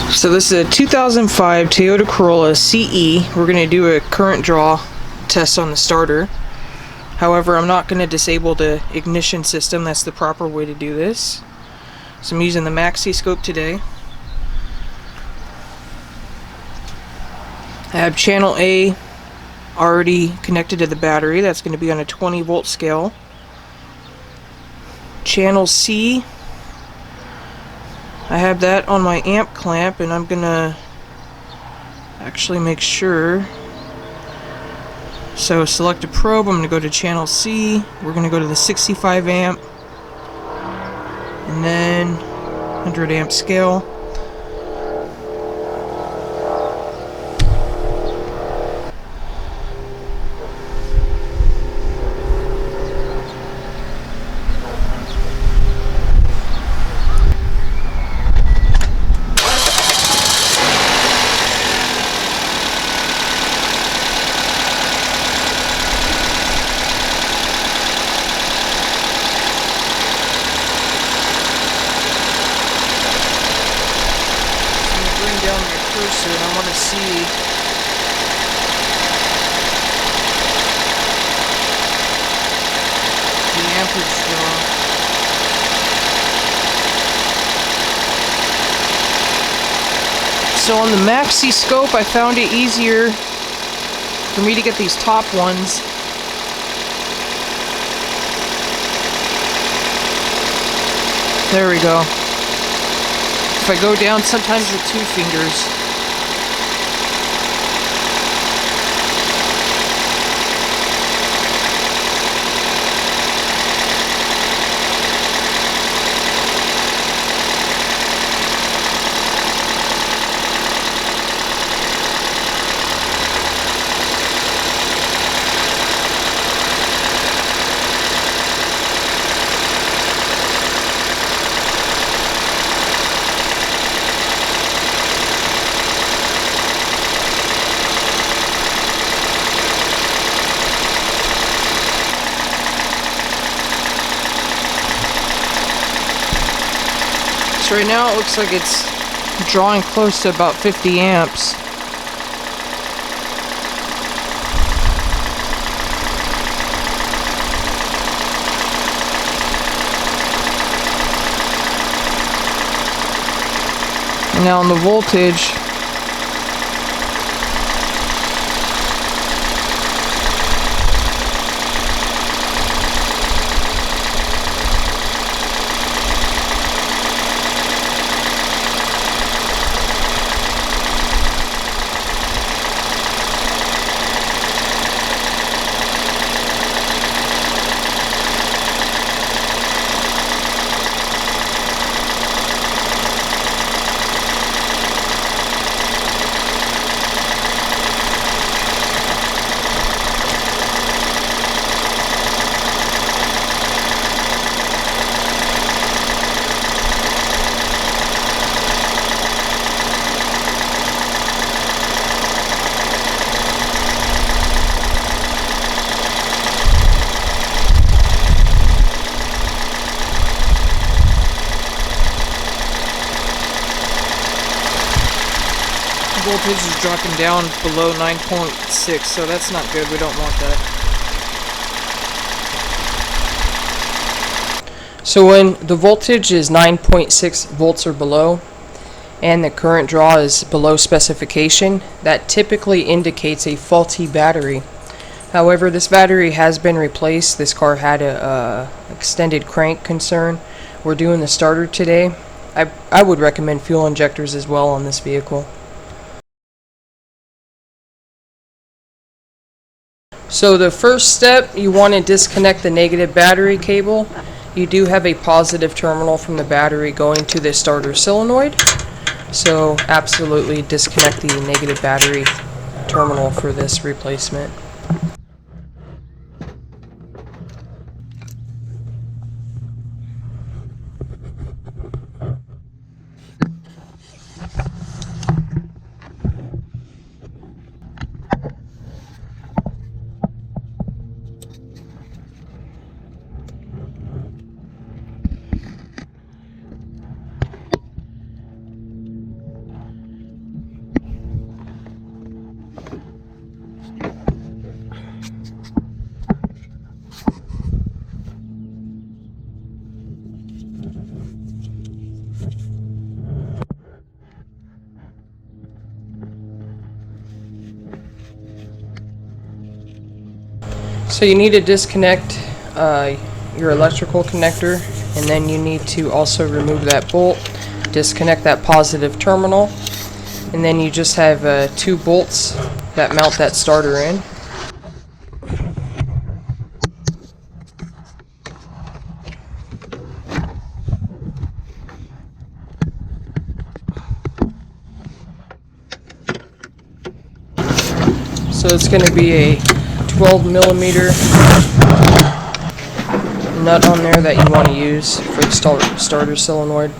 So this is a 2005 Toyota Corolla Ce. We're going to do a current draw test on the starter. However, I'm not going to disable the ignition system. That's the proper way to do this. So I'm using the maxi scope today. I have channel A already connected to the battery. That's going to be on a 20 volt scale. Channel C, I have that on my amp clamp, and I'm gonna actually make sure. So select a probe, I'm gonna go to channel C, we're gonna go to the 65 amp, and then 100 amp scale. Down my cursor, and I want to see the amperage draw. So on the maxi scope, I found it easier for me to get these top ones. There we go. If I go down sometimes with 2 fingers. So right now it looks like it's drawing close to about 50 amps. And now on the voltage, voltage is dropping down below 9.6, so that's not good. We don't want that. So when the voltage is 9.6 volts or below and the current draw is below specification, that typically indicates a faulty battery. However, this battery has been replaced. This car had a extended crank concern. We're doing the starter today. I would recommend fuel injectors as well on this vehicle. So the first step, you want to disconnect the negative battery cable. You do have a positive terminal from the battery going to the starter solenoid. So absolutely disconnect the negative battery terminal for this replacement. So you need to disconnect your electrical connector, and then you need to also remove that bolt, disconnect that positive terminal, and then you just have 2 bolts that mount that starter in. So it's going to be a 12mm nut on there that you want to use for the starter solenoid.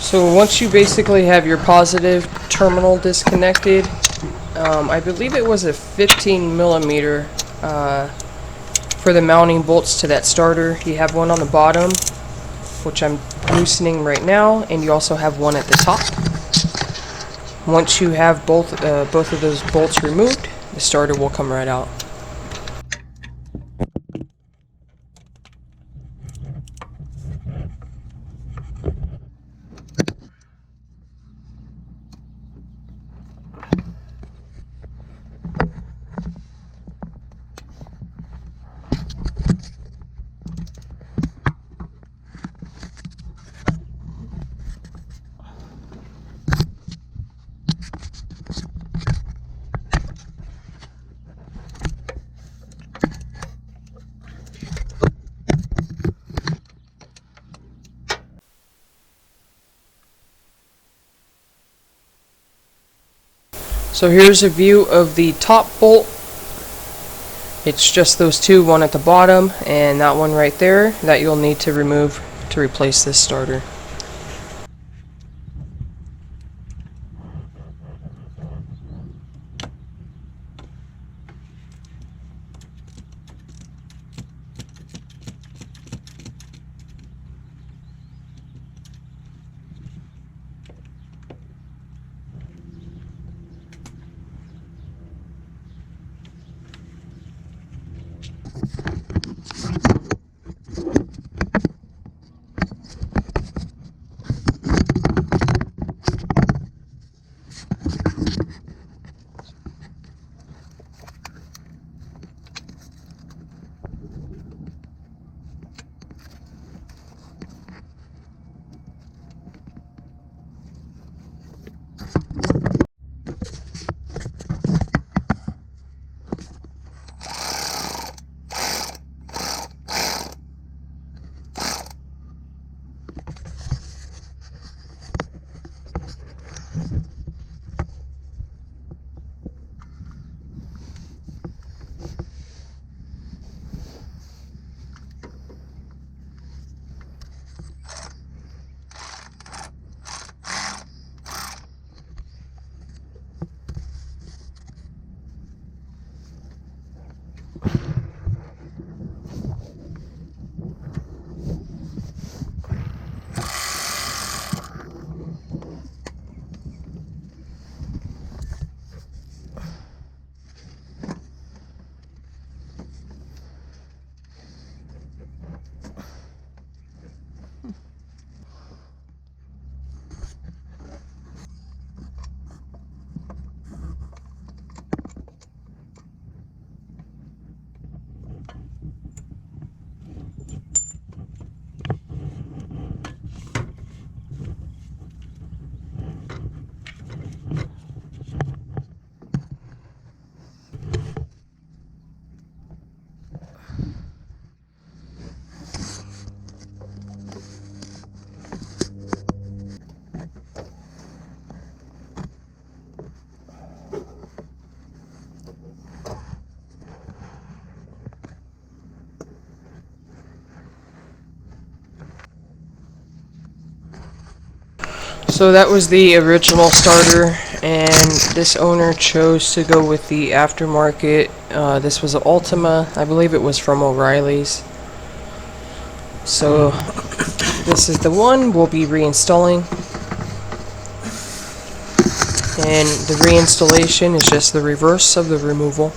So once you basically have your positive terminal disconnected, I believe it was a 15mm for the mounting bolts to that starter. You have one on the bottom, which I'm loosening right now, and you also have one at the top. Once you have both of those bolts removed, the starter will come right out. So here's a view of the top bolt. It's just those 2, one at the bottom and that one right there, that you'll need to remove to replace this starter. So that was the original starter, and this owner chose to go with the aftermarket. This was an Ultima. I believe it was from O'Reilly's. So this is the one we'll be reinstalling. And the reinstallation is just the reverse of the removal.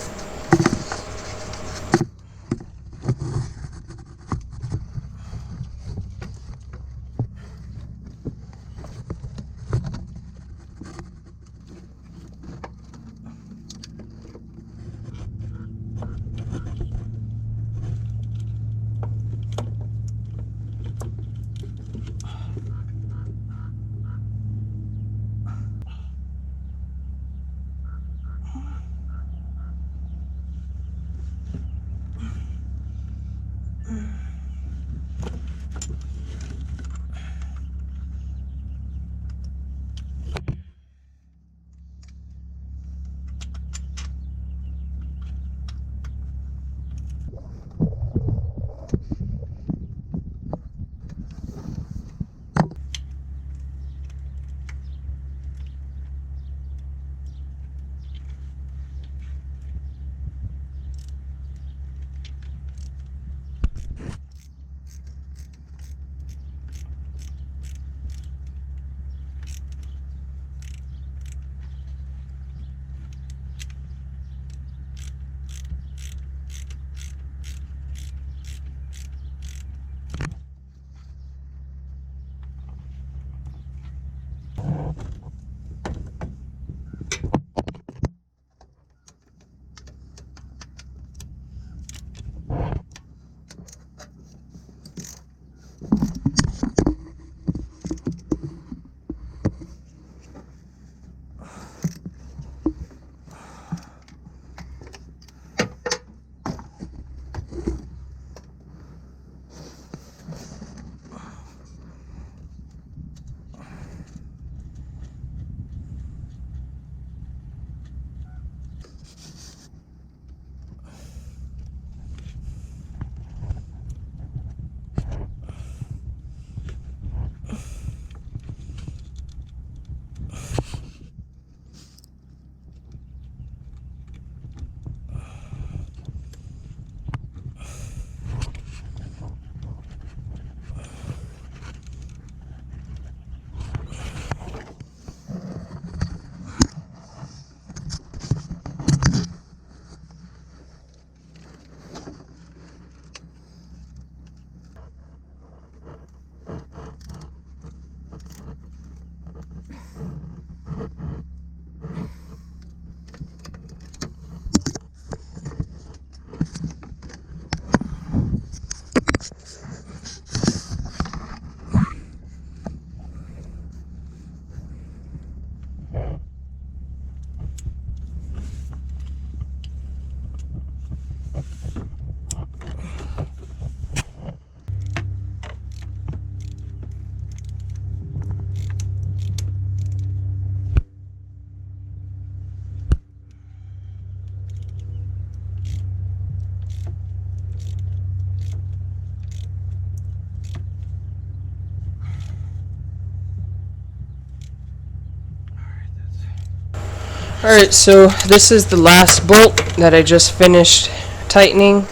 Alright, so this is the last bolt that I just finished tightening.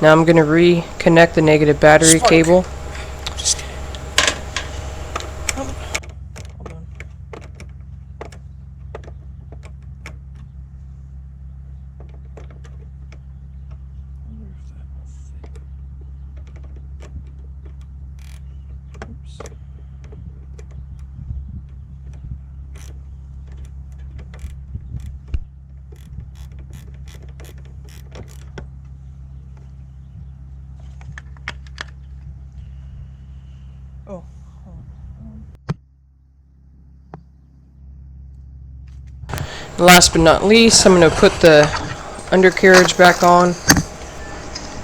Now I'm going to reconnect the negative battery cable. Last but not least, I'm going to put the undercarriage back on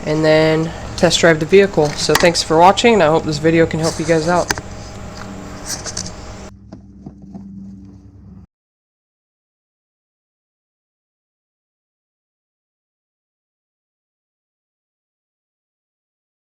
and then test drive the vehicle. So thanks for watching, and I hope this video can help you guys out.